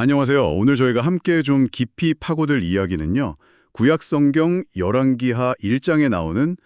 안녕하세요. 오늘 저희가 함께 좀 깊이 파고들 이야기는요. 구약 성경 열왕기하 1장에 나오는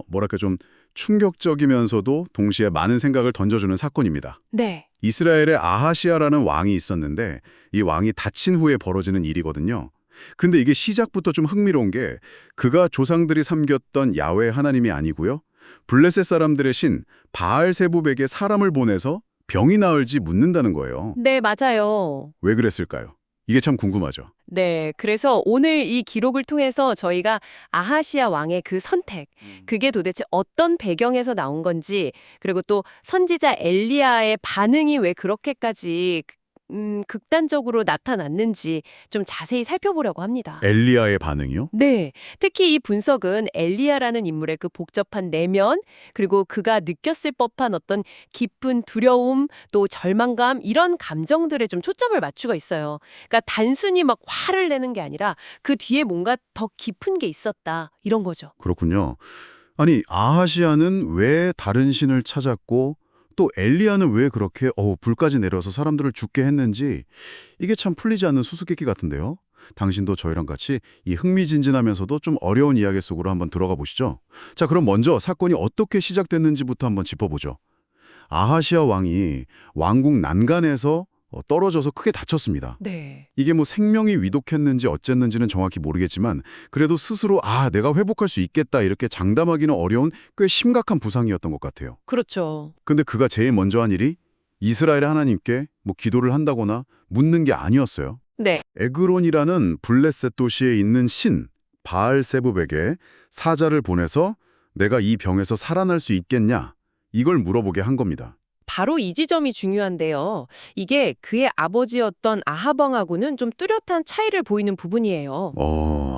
뭐랄까 좀 충격적이면서도 동시에 많은 생각을 던져주는 사건입니다. 네. 이스라엘에 아하시아라는 왕이 있었는데 이 왕이 다친 후에 벌어지는 일이거든요. 근데 이게 시작부터 좀 흥미로운 게 그가 조상들이 섬겼던 야훼 하나님이 아니고요. 블레셋 사람들의 신 바알세붑에게 사람을 보내서 병이 나을지 묻는다는 거예요. 네, 맞아요. 왜 그랬을까요? 이게 참 궁금하죠. 네, 그래서 오늘 이 기록을 통해서 저희가 아하시아 왕의 그 선택, 그게 도대체 어떤 배경에서 나온 건지, 그리고 또 선지자 엘리야의 반응이 왜 그렇게까지 극단적으로 나타났는지 좀 자세히 살펴보려고 합니다. 엘리야의 반응이요? 네, 특히 이 분석은 엘리야라는 인물의 그 복잡한 내면, 그리고 그가 느꼈을 법한 어떤 깊은 두려움, 또 절망감 이런 감정들에 좀 초점을 맞추고 있어요. 그러니까 단순히 막 화를 내는 게 아니라 그 뒤에 뭔가 더 깊은 게 있었다 이런 거죠. 그렇군요. 아니, 아하시아는 왜 다른 신을 찾았고 또 엘리야는 왜 그렇게 불까지 내려서 사람들을 죽게 했는지 이게 참 풀리지 않는 수수께끼 같은데요. 당신도 저희랑 같이 이 흥미진진하면서도 좀 어려운 이야기 속으로 한번 들어가 보시죠. 자, 그럼 먼저 사건이 어떻게 시작됐는지부터 한번 짚어보죠. 아하시아 왕이 왕국 난간에서 떨어져서 크게 다쳤습니다. 네. 이게 뭐 생명이 위독했는지 어쨌는지는 정확히 모르겠지만 그래도 스스로 내가 회복할 수 있겠다 이렇게 장담하기는 어려운 꽤 심각한 부상이었던 것 같아요. 그렇죠. 근데 그가 제일 먼저 한 일이 이스라엘의 하나님께 뭐 기도를 한다거나 묻는 게 아니었어요. 네. 에그론이라는 블레셋 도시에 있는 신 바알세붑에게 사자를 보내서 내가 이 병에서 살아날 수 있겠냐 이걸 물어보게 한 겁니다. 바로 이 지점이 중요한데요. 이게 그의 아버지였던 아합 왕하고는 좀 뚜렷한 차이를 보이는 부분이에요.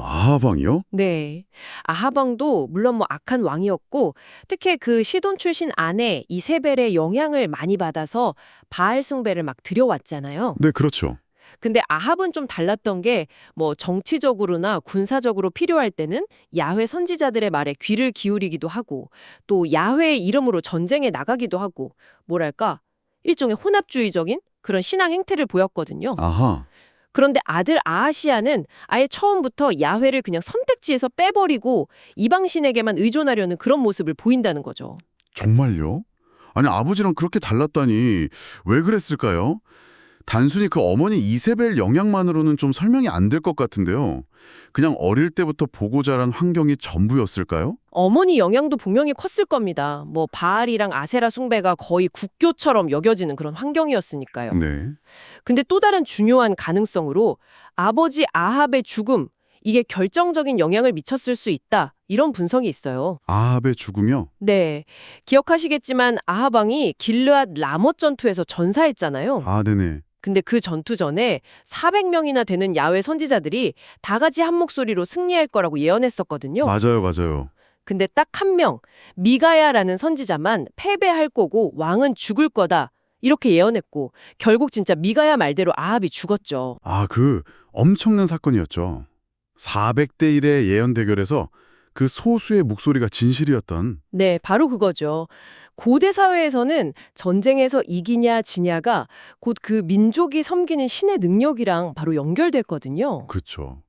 아하방이요? 네. 아합 왕도 물론 뭐 악한 왕이었고 특히 그 시돈 출신 아내 이세벨의 영향을 많이 받아서 바알 숭배를 막 들여왔잖아요. 네, 그렇죠. 근데 아합은 좀 달랐던 게 뭐 정치적으로나 군사적으로 필요할 때는 야훼 선지자들의 말에 귀를 기울이기도 하고 또 야훼의 이름으로 전쟁에 나가기도 하고 뭐랄까 일종의 혼합주의적인 그런 신앙 행태를 보였거든요. 아하. 그런데 아들 아하시아는 아예 처음부터 야훼를 그냥 선택지에서 빼버리고 이방신에게만 의존하려는 그런 모습을 보인다는 거죠. 정말요? 아니, 아버지랑 그렇게 달랐다니 왜 그랬을까요? 단순히 그 어머니 이세벨 영향만으로는 좀 설명이 안 될 것 같은데요. 그냥 어릴 때부터 보고 자란 환경이 전부였을까요? 어머니 영향도 분명히 컸을 겁니다. 뭐 바알이랑 아세라 숭배가 거의 국교처럼 여겨지는 그런 환경이었으니까요. 네. 근데 또 다른 중요한 가능성으로 아버지 아합의 죽음, 이게 결정적인 영향을 미쳤을 수 있다. 이런 분석이 있어요. 아합의 죽음이요? 네. 기억하시겠지만 아합 왕이 길르앗 라못 전투에서 전사했잖아요. 네네. 근데 그 전투 전에 400명이나 되는 야훼 선지자들이 다 같이 한 목소리로 승리할 거라고 예언했었거든요. 맞아요, 맞아요. 근데 딱 한 명, 미가야라는 선지자만 패배할 거고 왕은 죽을 거다. 이렇게 예언했고 결국 진짜 미가야 말대로 아합이 죽었죠. 그 엄청난 사건이었죠. 400대 1의 예언 대결에서 그 소수의 목소리가 진실이었던. 네, 바로 그거죠. 고대 사회에서는 전쟁에서 이기냐 지냐가 곧 그 민족이 섬기는 신의 능력이랑 바로 연결됐거든요. 그쵸.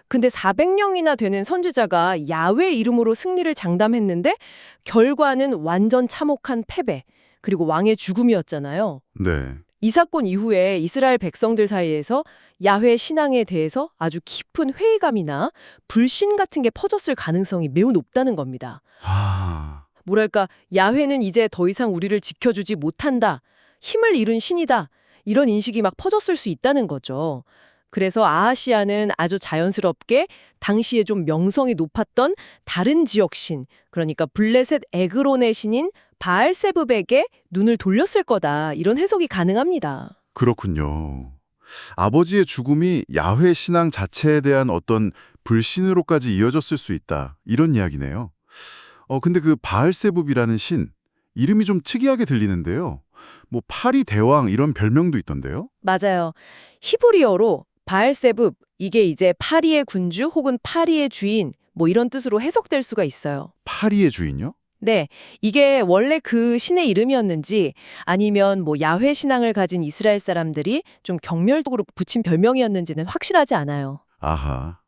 근데 400명이나 되는 선지자가 야훼 이름으로 승리를 장담했는데 결과는 완전 참혹한 패배, 그리고 왕의 죽음이었잖아요. 네. 이 사건 이후에 이스라엘 백성들 사이에서 야훼 신앙에 대해서 아주 깊은 회의감이나 불신 같은 게 퍼졌을 가능성이 매우 높다는 겁니다. 뭐랄까, 야훼는 이제 더 이상 우리를 지켜주지 못한다. 힘을 잃은 신이다. 이런 인식이 막 퍼졌을 수 있다는 거죠. 그래서 아하시아는 아주 자연스럽게 당시에 좀 명성이 높았던 다른 지역 신, 그러니까 블레셋 에그론의 신인 바알세붑에게 눈을 돌렸을 거다. 이런 해석이 가능합니다. 그렇군요. 아버지의 죽음이 야훼 신앙 자체에 대한 어떤 불신으로까지 이어졌을 수 있다. 이런 이야기네요. 근데 그 바알세붑이라는 신, 이름이 좀 특이하게 들리는데요. 뭐 파리 대왕 이런 별명도 있던데요. 맞아요. 히브리어로 바알세붑, 이게 이제 파리의 군주 혹은 파리의 주인, 뭐 이런 뜻으로 해석될 수가 있어요. 파리의 주인요? 네, 이게 원래 그 신의 이름이었는지 아니면 뭐 야훼 신앙을 가진 이스라엘 사람들이 좀 경멸적으로 붙인 별명이었는지는 확실하지 않아요. 아하.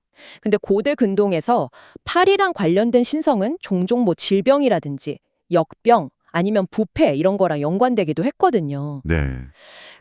근데 고대 근동에서 팔이랑 관련된 신성은 종종 뭐 질병이라든지 역병 아니면 부패 이런 거랑 연관되기도 했거든요. 네.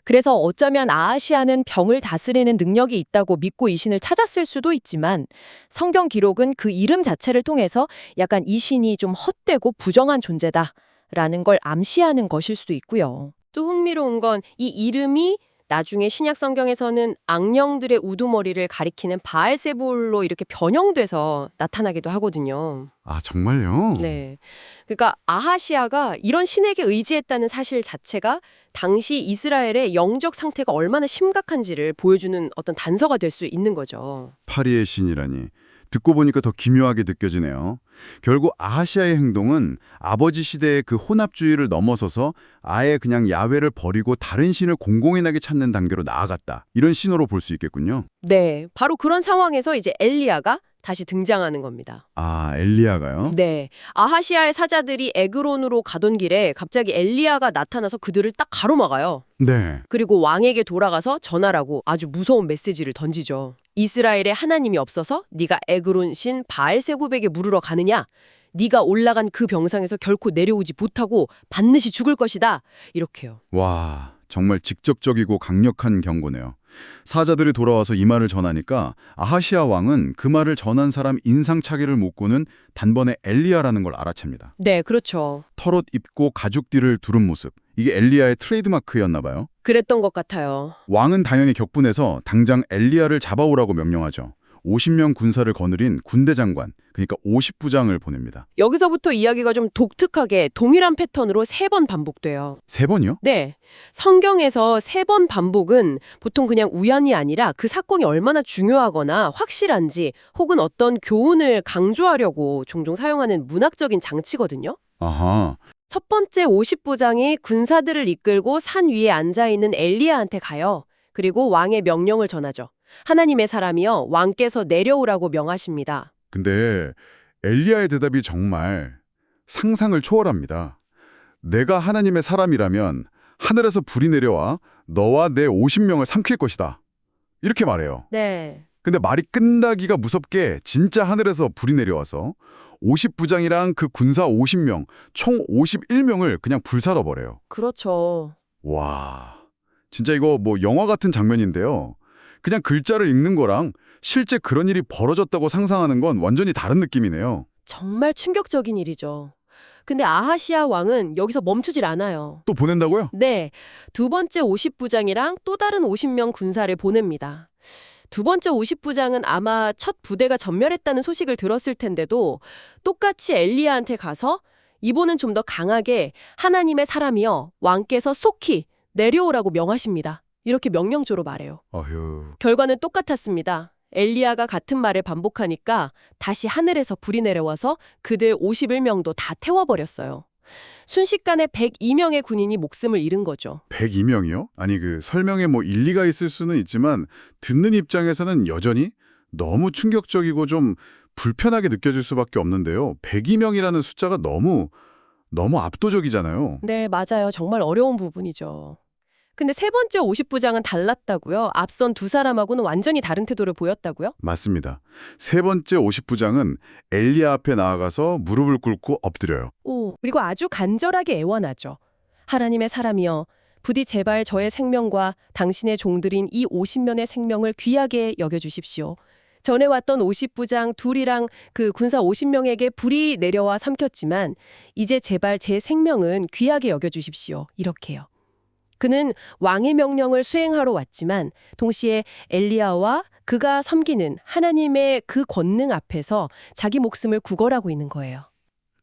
그래서 어쩌면 아하시아는 병을 다스리는 능력이 있다고 믿고 이 신을 찾았을 수도 있지만 성경 기록은 그 이름 자체를 통해서 약간 이 신이 좀 헛되고 부정한 존재다라는 걸 암시하는 것일 수도 있고요. 또 흥미로운 건 이 이름이 나중에 신약 성경에서는 악령들의 우두머리를 가리키는 바알세불로 이렇게 변형돼서 나타나기도 하거든요. 아, 정말요? 네. 그러니까 아하시아가 이런 신에게 의지했다는 사실 자체가 당시 이스라엘의 영적 상태가 얼마나 심각한지를 보여주는 어떤 단서가 될 수 있는 거죠. 파리의 신이라니. 듣고 보니까 더 기묘하게 느껴지네요. 결국 아하시아의 행동은 아버지 시대의 그 혼합주의를 넘어서서 아예 그냥 야훼를 버리고 다른 신을 공공연하게 찾는 단계로 나아갔다. 이런 신호로 볼 수 있겠군요. 네. 바로 그런 상황에서 이제 엘리야가 다시 등장하는 겁니다. 아, 엘리야가요? 네. 아하시아의 사자들이 에그론으로 가던 길에 갑자기 엘리야가 나타나서 그들을 딱 가로막아요. 네. 그리고 왕에게 돌아가서 전하라고 아주 무서운 메시지를 던지죠. 이스라엘에 하나님이 없어서 네가 에그론 신 바알세굽에게 물으러 가느냐? 네가 올라간 그 병상에서 결코 내려오지 못하고 반드시 죽을 것이다. 이렇게요. 와, 정말 직접적이고 강력한 경고네요. 사자들이 돌아와서 이 말을 전하니까 아하시아 왕은 그 말을 전한 사람 인상착의를 묻고는 단번에 엘리야라는 걸 알아챕니다. 네, 그렇죠. 털옷 입고 가죽띠를 두른 모습. 이게 엘리야의 트레이드마크였나 봐요. 그랬던 것 같아요. 왕은 당연히 격분해서 당장 엘리야를 잡아오라고 명령하죠. 50명 군사를 거느린 군대 장관, 그러니까 50부장을 보냅니다. 여기서부터 이야기가 좀 독특하게 동일한 패턴으로 3번 반복돼요. 3번이요? 네. 성경에서 3번 반복은 보통 그냥 우연이 아니라 그 사건이 얼마나 중요하거나 확실한지 혹은 어떤 교훈을 강조하려고 종종 사용하는 문학적인 장치거든요. 아하, 첫 번째 50부장이 군사들을 이끌고 산 위에 앉아있는 엘리야한테 가요. 그리고 왕의 명령을 전하죠. 하나님의 사람이여 왕께서 내려오라고 명하십니다. 근데 엘리야의 대답이 정말 상상을 초월합니다. 내가 하나님의 사람이라면 하늘에서 불이 내려와 너와 내 50명을 삼킬 것이다. 이렇게 말해요. 네. 근데 말이 끝나기가 무섭게 진짜 하늘에서 불이 내려와서 50부장이랑 그 군사 50명, 총 51명을 그냥 불사러 버려요. 그렇죠. 와, 진짜 이거 뭐 영화 같은 장면인데요. 그냥 글자를 읽는 거랑 실제 그런 일이 벌어졌다고 상상하는 건 완전히 다른 느낌이네요. 정말 충격적인 일이죠. 근데 아하시아 왕은 여기서 멈추질 않아요. 또 보낸다고요? 네. 두 번째 50부장이랑 또 다른 50명 군사를 보냅니다. 두 번째 50부장은 아마 첫 부대가 전멸했다는 소식을 들었을 텐데도 똑같이 엘리야한테 가서 이번은 좀 더 강하게 하나님의 사람이여 왕께서 속히 내려오라고 명하십니다. 이렇게 명령조로 말해요. 어휴, 결과는 똑같았습니다. 엘리야가 같은 말을 반복하니까 다시 하늘에서 불이 내려와서 그들 51명도 다 태워버렸어요. 순식간에 102명의 군인이 목숨을 잃은 거죠. 102명이요? 아니 그 설명에 뭐 일리가 있을 수는 있지만 듣는 입장에서는 여전히 너무 충격적이고 좀 불편하게 느껴질 수밖에 없는데요. 102명이라는 숫자가 너무 압도적이잖아요. 네, 맞아요. 정말 어려운 부분이죠. 근데 세 번째 50부장은 달랐다고요? 앞선 두 사람하고는 완전히 다른 태도를 보였다고요? 맞습니다. 세 번째 50부장은 엘리야 앞에 나아가서 무릎을 꿇고 엎드려요. 그리고 아주 간절하게 애원하죠. 하나님의 사람이여, 부디 제발 저의 생명과 당신의 종들인 이 50명의 생명을 귀하게 여겨주십시오. 전에 왔던 50부장 둘이랑 그 군사 50명에게 불이 내려와 삼켰지만 이제 제발 제 생명은 귀하게 여겨주십시오. 이렇게요. 그는 왕의 명령을 수행하러 왔지만 동시에 엘리야와 그가 섬기는 하나님의 그 권능 앞에서 자기 목숨을 구걸하고 있는 거예요.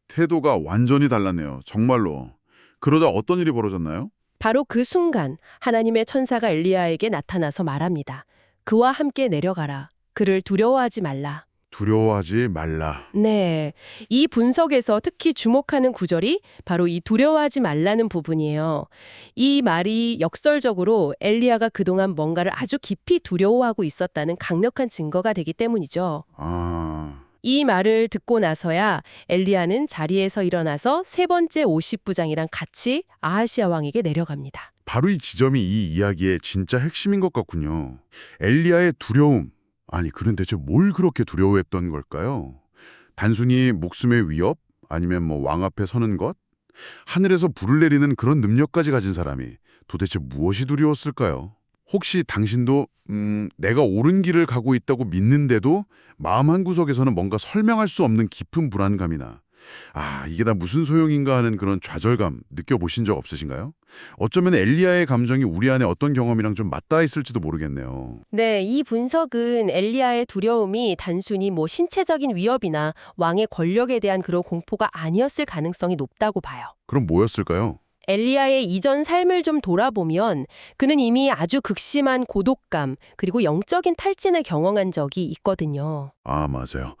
태도가 완전히 달랐네요. 정말로. 그러다 어떤 일이 벌어졌나요? 바로 그 순간 하나님의 천사가 엘리야에게 나타나서 말합니다. 그와 함께 내려가라. 그를 두려워하지 말라. 두려워하지 말라. 네, 이 분석에서 특히 주목하는 구절이 바로 이 두려워하지 말라는 부분이에요. 이 말이 역설적으로 엘리야가 그동안 뭔가를 아주 깊이 두려워하고 있었다는 강력한 증거가 되기 때문이죠. 아, 이 말을 듣고 나서야 엘리야는 자리에서 일어나서 세 번째 50부장이랑 같이 아하시아 왕에게 내려갑니다. 바로 이 지점이 이 이야기의 진짜 핵심인 것 같군요. 엘리야의 두려움. 아니, 그는 대체 뭘 그렇게 두려워했던 걸까요? 단순히 목숨의 위협? 아니면 왕 앞에 서는 것? 하늘에서 불을 내리는 그런 능력까지 가진 사람이 도대체 무엇이 두려웠을까요? 혹시 당신도 내가 옳은 길을 가고 있다고 믿는데도 마음 한구석에서는 뭔가 설명할 수 없는 깊은 불안감이나 이게 다 무슨 소용인가 하는 그런 좌절감 느껴보신 적 없으신가요? 어쩌면 엘리야의 감정이 우리 안에 어떤 경험이랑 좀 맞닿아 있을지도 모르겠네요. 네, 이 분석은 엘리야의 두려움이 단순히 신체적인 위협이나 왕의 권력에 대한 그런 공포가 아니었을 가능성이 높다고 봐요. 그럼 뭐였을까요? 엘리야의 이전 삶을 좀 돌아보면 그는 이미 아주 극심한 고독감 그리고 영적인 탈진을 경험한 적이 있거든요. 맞아요.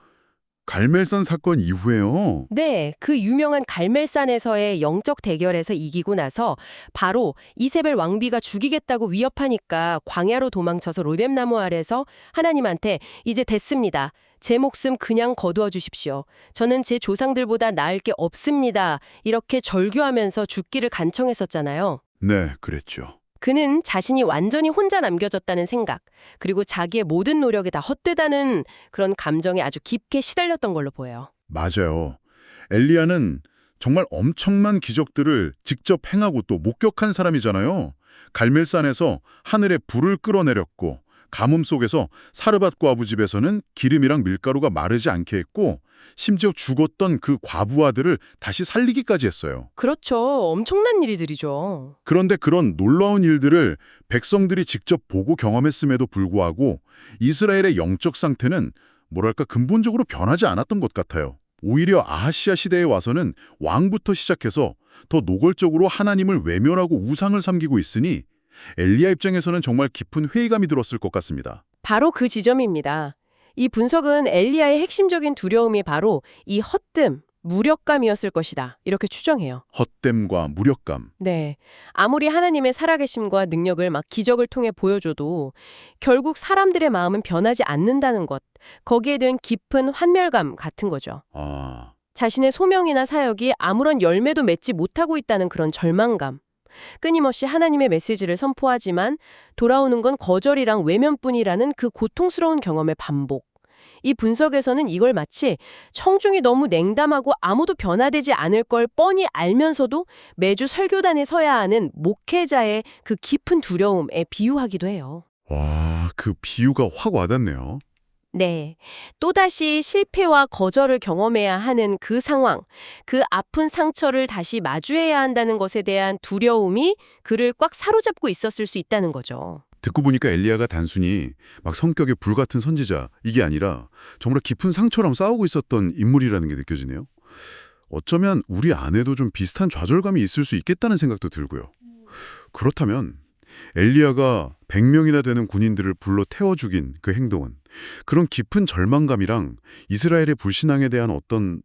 갈멜산 사건 이후에요. 네, 그 유명한 갈멜산에서의 영적 대결에서 이기고 나서 바로 이세벨 왕비가 죽이겠다고 위협하니까 광야로 도망쳐서 로뎀나무 아래서 하나님한테 이제 됐습니다. 제 목숨 그냥 거두어 주십시오. 저는 제 조상들보다 나을 게 없습니다. 이렇게 절규하면서 죽기를 간청했었잖아요. 네, 그랬죠. 그는 자신이 완전히 혼자 남겨졌다는 생각, 그리고 자기의 모든 노력이 다 헛되다는 그런 감정에 아주 깊게 시달렸던 걸로 보여요. 맞아요. 엘리야는 정말 엄청난 기적들을 직접 행하고 또 목격한 사람이잖아요. 갈멜산에서 하늘에 불을 끌어내렸고 가뭄 속에서 사르밧 과부 집에서는 기름이랑 밀가루가 마르지 않게 했고 심지어 죽었던 그 과부 아들을 다시 살리기까지 했어요. 그렇죠. 엄청난 일들이죠. 그런데 그런 놀라운 일들을 백성들이 직접 보고 경험했음에도 불구하고 이스라엘의 영적 상태는 근본적으로 변하지 않았던 것 같아요. 오히려 아하시아 시대에 와서는 왕부터 시작해서 더 노골적으로 하나님을 외면하고 우상을 섬기고 있으니 엘리야 입장에서는 정말 깊은 회의감이 들었을 것 같습니다. 바로 그 지점입니다. 이 분석은 엘리야의 핵심적인 두려움이 바로 이 헛됨, 무력감이었을 것이다. 이렇게 추정해요. 헛됨과 무력감. 네. 아무리 하나님의 살아계심과 능력을 기적을 통해 보여줘도 결국 사람들의 마음은 변하지 않는다는 것. 거기에 대한 깊은 환멸감 같은 거죠. 자신의 소명이나 사역이 아무런 열매도 맺지 못하고 있다는 그런 절망감. 끊임없이 하나님의 메시지를 선포하지만 돌아오는 건 거절이랑 외면뿐이라는 그 고통스러운 경험의 반복. 이 분석에서는 이걸 마치 청중이 너무 냉담하고 아무도 변화되지 않을 걸 뻔히 알면서도 매주 설교단에 서야 하는 목회자의 그 깊은 두려움에 비유하기도 해요. 와, 그 비유가 확 와닿네요. 네. 또다시 실패와 거절을 경험해야 하는 그 상황, 그 아픈 상처를 다시 마주해야 한다는 것에 대한 두려움이 그를 꽉 사로잡고 있었을 수 있다는 거죠. 듣고 보니까 엘리야가 단순히 성격에 불같은 선지자 이게 아니라 정말 깊은 상처랑 싸우고 있었던 인물이라는 게 느껴지네요. 어쩌면 우리 안에도 좀 비슷한 좌절감이 있을 수 있겠다는 생각도 들고요. 그렇다면 엘리야가 100명이나 되는 군인들을 불러 태워 죽인 그 행동은 그런 깊은 절망감이랑 이스라엘의 불신앙에 대한 어떤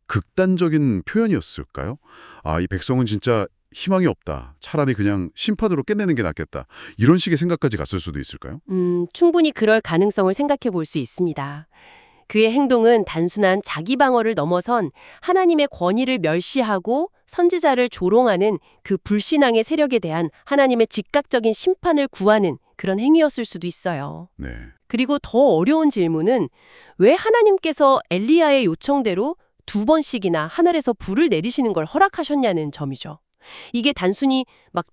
극단적인 표현이었을까요? 이 백성은 진짜 희망이 없다. 차라리 그냥 심판으로 끝내는 게 낫겠다. 이런 식의 생각까지 갔을 수도 있을까요? 충분히 그럴 가능성을 생각해 볼 수 있습니다. 그의 행동은 단순한 자기 방어를 넘어선 하나님의 권위를 멸시하고 선지자를 조롱하는 그 불신앙의 세력에 대한 하나님의 즉각적인 심판을 구하는 그런 행위였을 수도 있어요. 네. 그리고 더 어려운 질문은 왜 하나님께서 엘리야의 요청대로 2번씩이나 하늘에서 불을 내리시는 걸 허락하셨냐는 점이죠. 이게 단순히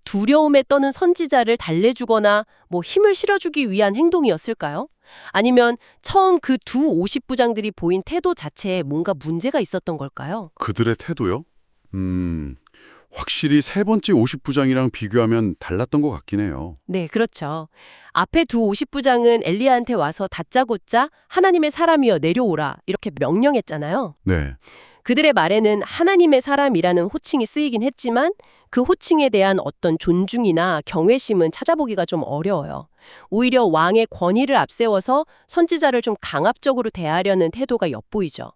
두려움에 떠는 선지자를 달래주거나 힘을 실어주기 위한 행동이었을까요? 아니면 처음 그 두 50부장들이 보인 태도 자체에 뭔가 문제가 있었던 걸까요? 그들의 태도요? 확실히 세 번째 50부장이랑 비교하면 달랐던 것 같긴 해요. 네, 그렇죠. 앞에 두 50부장은 엘리야한테 와서 다짜고짜 하나님의 사람이여 내려오라 이렇게 명령했잖아요. 네. 그들의 말에는 하나님의 사람이라는 호칭이 쓰이긴 했지만 그 호칭에 대한 어떤 존중이나 경외심은 찾아보기가 좀 어려워요. 오히려 왕의 권위를 앞세워서 선지자를 좀 강압적으로 대하려는 태도가 엿보이죠.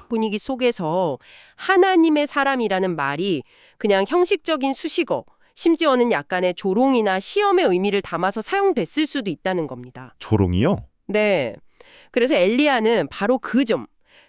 분위기 속에서 하나님의 사람이라는 말이 그냥 형식적인 수식어, 심지어는 약간의 조롱이나 시험의 의미를 담아서 사용됐을 수도 있다는 겁니다. 조롱이요? 네. 그래서 엘리야는 바로 그 점,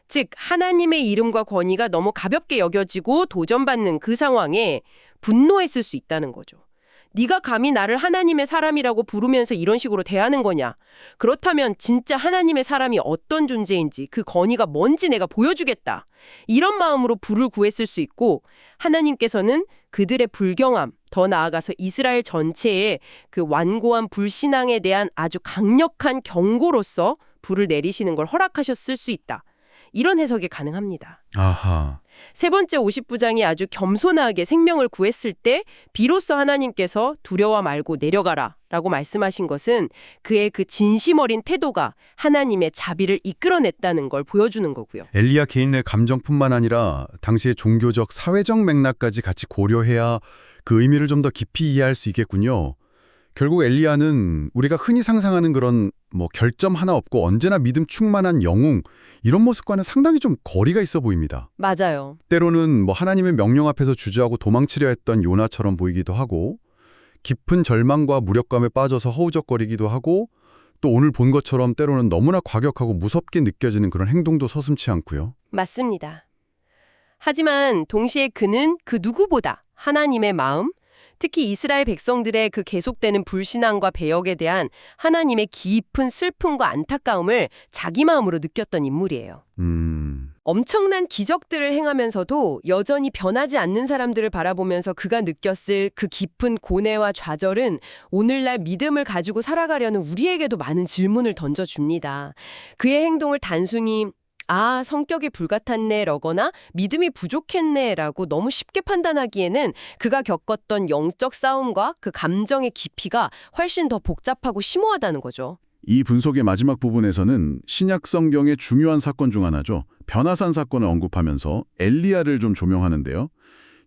즉 하나님의 이름과 권위가 너무 가볍게 여겨지고 도전받는 그 상황에 분노했을 수 있다는 거죠. 네가 감히 나를 하나님의 사람이라고 부르면서 이런 식으로 대하는 거냐? 그렇다면 진짜 하나님의 사람이 어떤 존재인지 그 권위가 뭔지 내가 보여주겠다. 이런 마음으로 불을 구했을 수 있고 하나님께서는 그들의 불경함, 더 나아가서 이스라엘 전체의 그 완고한 불신앙에 대한 아주 강력한 경고로서 불을 내리시는 걸 허락하셨을 수 있다. 이런 해석이 가능합니다. 아하. 세 번째 50부장이 아주 겸손하게 생명을 구했을 때 비로소 하나님께서 두려워 말고 내려가라 라고 말씀하신 것은 그의 그 진심 어린 태도가 하나님의 자비를 이끌어냈다는 걸 보여주는 거고요. 엘리야 개인의 감정뿐만 아니라 당시의 종교적, 사회적 맥락까지 같이 고려해야 그 의미를 좀 더 깊이 이해할 수 있겠군요. 결국 엘리야는 우리가 흔히 상상하는 그런 결점 하나 없고 언제나 믿음 충만한 영웅, 이런 모습과는 상당히 좀 거리가 있어 보입니다. 맞아요. 때로는 하나님의 명령 앞에서 주저하고 도망치려 했던 요나처럼 보이기도 하고, 깊은 절망과 무력감에 빠져서 허우적거리기도 하고, 또 오늘 본 것처럼 때로는 너무나 과격하고 무섭게 느껴지는 그런 행동도 서슴지 않고요. 맞습니다. 하지만 동시에 그는 그 누구보다 하나님의 마음, 특히 이스라엘 백성들의 그 계속되는 불신앙과 배역에 대한 하나님의 깊은 슬픔과 안타까움을 자기 마음으로 느꼈던 인물이에요. 엄청난 기적들을 행하면서도 여전히 변하지 않는 사람들을 바라보면서 그가 느꼈을 그 깊은 고뇌와 좌절은 오늘날 믿음을 가지고 살아가려는 우리에게도 많은 질문을 던져줍니다. 그의 행동을 단순히 성격이 불같았네 라거나 믿음이 부족했네 라고 너무 쉽게 판단하기에는 그가 겪었던 영적 싸움과 그 감정의 깊이가 훨씬 더 복잡하고 심오하다는 거죠. 이 분석의 마지막 부분에서는 신약 성경의 중요한 사건 중 하나죠. 변화산 사건을 언급하면서 엘리야를 좀 조명하는데요.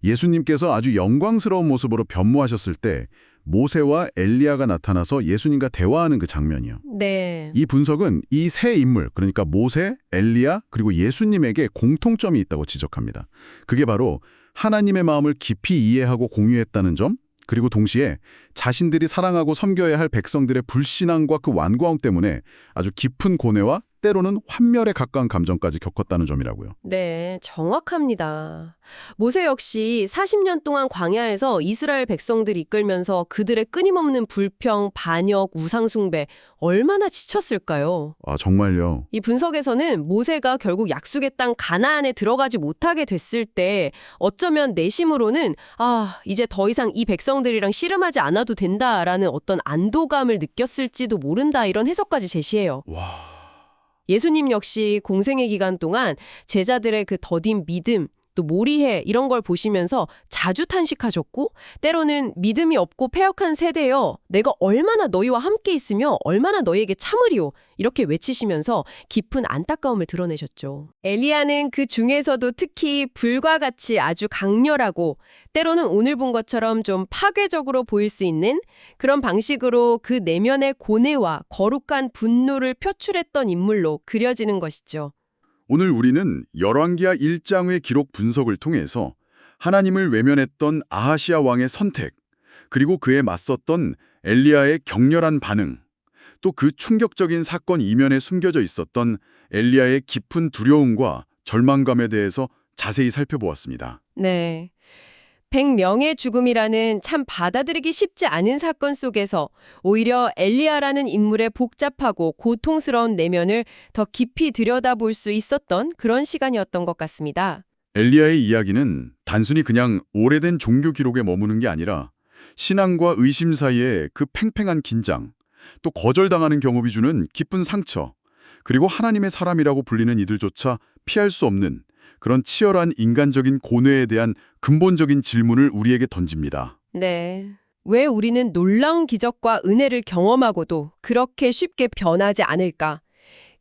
예수님께서 아주 영광스러운 모습으로 변모하셨을 때 모세와 엘리야가 나타나서 예수님과 대화하는 그 장면이요. 네. 이 분석은 이 세 인물, 그러니까 모세, 엘리야, 그리고 예수님에게 공통점이 있다고 지적합니다. 그게 바로 하나님의 마음을 깊이 이해하고 공유했다는 점, 그리고 동시에 자신들이 사랑하고 섬겨야 할 백성들의 불신앙과 그 완고함 때문에 아주 깊은 고뇌와 때로는 환멸에 가까운 감정까지 겪었다는 점이라고요. 네, 정확합니다. 모세 역시 40년 동안 광야에서 이스라엘 백성들 이끌면서 그들의 끊임없는 불평, 반역, 우상숭배 얼마나 지쳤을까요? 정말요? 이 분석에서는 모세가 결국 약속의 땅 가나안에 들어가지 못하게 됐을 때 어쩌면 내심으로는 이제 더 이상 이 백성들이랑 씨름하지 않아도 된다라는 어떤 안도감을 느꼈을지도 모른다, 이런 해석까지 제시해요. 와... 예수님 역시 공생의 기간 동안 제자들의 그 더딘 믿음, 또 몰이해 이런 걸 보시면서 자주 탄식하셨고, 때로는 믿음이 없고 패역한 세대여 내가 얼마나 너희와 함께 있으며 얼마나 너희에게 참으리오, 이렇게 외치시면서 깊은 안타까움을 드러내셨죠. 엘리야는 그 중에서도 특히 불과 같이 아주 강렬하고 때로는 오늘 본 것처럼 좀 파괴적으로 보일 수 있는 그런 방식으로 그 내면의 고뇌와 거룩한 분노를 표출했던 인물로 그려지는 것이죠. 오늘 우리는 열왕기하 1장의 기록 분석을 통해서 하나님을 외면했던 아하시아 왕의 선택, 그리고 그에 맞섰던 엘리야의 격렬한 반응, 또 그 충격적인 사건 이면에 숨겨져 있었던 엘리야의 깊은 두려움과 절망감에 대해서 자세히 살펴보았습니다. 네. 100명의 죽음이라는 참 받아들이기 쉽지 않은 사건 속에서 오히려 엘리야라는 인물의 복잡하고 고통스러운 내면을 더 깊이 들여다볼 수 있었던 그런 시간이었던 것 같습니다. 엘리야의 이야기는 단순히 그냥 오래된 종교 기록에 머무는 게 아니라 신앙과 의심 사이에 그 팽팽한 긴장, 또 거절당하는 경험이 주는 깊은 상처, 그리고 하나님의 사람이라고 불리는 이들조차 피할 수 없는 그런 치열한 인간적인 고뇌에 대한 근본적인 질문을 우리에게 던집니다. 네. 왜 우리는 놀라운 기적과 은혜를 경험하고도 그렇게 쉽게 변하지 않을까?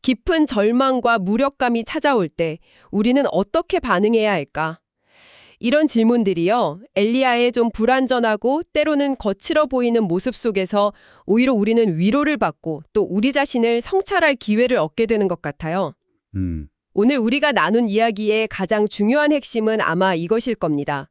깊은 절망과 무력감이 찾아올 때 우리는 어떻게 반응해야 할까? 이런 질문들이요, 엘리야의 좀 불완전하고 때로는 거칠어 보이는 모습 속에서 오히려 우리는 위로를 받고 또 우리 자신을 성찰할 기회를 얻게 되는 것 같아요. 오늘 우리가 나눈 이야기의 가장 중요한 핵심은 아마 이것일 겁니다.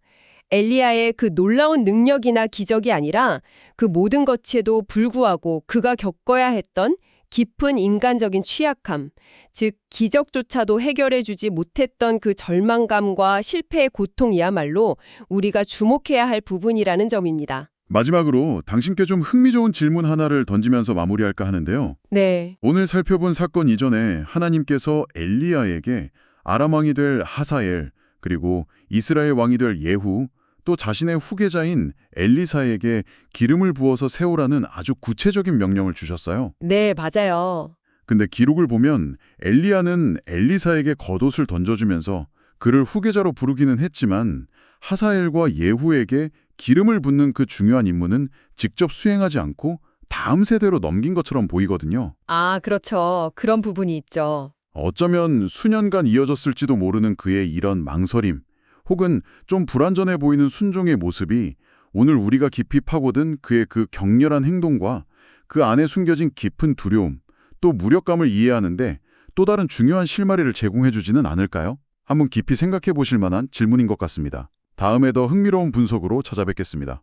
엘리야의 그 놀라운 능력이나 기적이 아니라 그 모든 것에도 불구하고 그가 겪어야 했던 깊은 인간적인 취약함, 즉 기적조차도 해결해주지 못했던 그 절망감과 실패의 고통이야말로 우리가 주목해야 할 부분이라는 점입니다. 마지막으로 당신께 좀 흥미로운 질문 하나를 던지면서 마무리할까 하는데요. 네. 오늘 살펴본 사건 이전에 하나님께서 엘리야에게 아람 왕이 될 하사엘, 그리고 이스라엘 왕이 될 예후, 또 자신의 후계자인 엘리사에게 기름을 부어서 세우라는 아주 구체적인 명령을 주셨어요. 네, 맞아요. 근데 기록을 보면 엘리야는 엘리사에게 겉옷을 던져주면서 그를 후계자로 부르기는 했지만 하사엘과 예후에게 기름을 붓는 그 중요한 임무는 직접 수행하지 않고 다음 세대로 넘긴 것처럼 보이거든요. 아, 그렇죠. 그런 부분이 있죠. 어쩌면 수년간 이어졌을지도 모르는 그의 이런 망설임, 혹은 좀 불완전해 보이는 순종의 모습이 오늘 우리가 깊이 파고든 그의 그 격렬한 행동과 그 안에 숨겨진 깊은 두려움, 또 무력감을 이해하는데 또 다른 중요한 실마리를 제공해 주지는 않을까요? 한번 깊이 생각해 보실 만한 질문인 것 같습니다. 다음에 더 흥미로운 분석으로 찾아뵙겠습니다.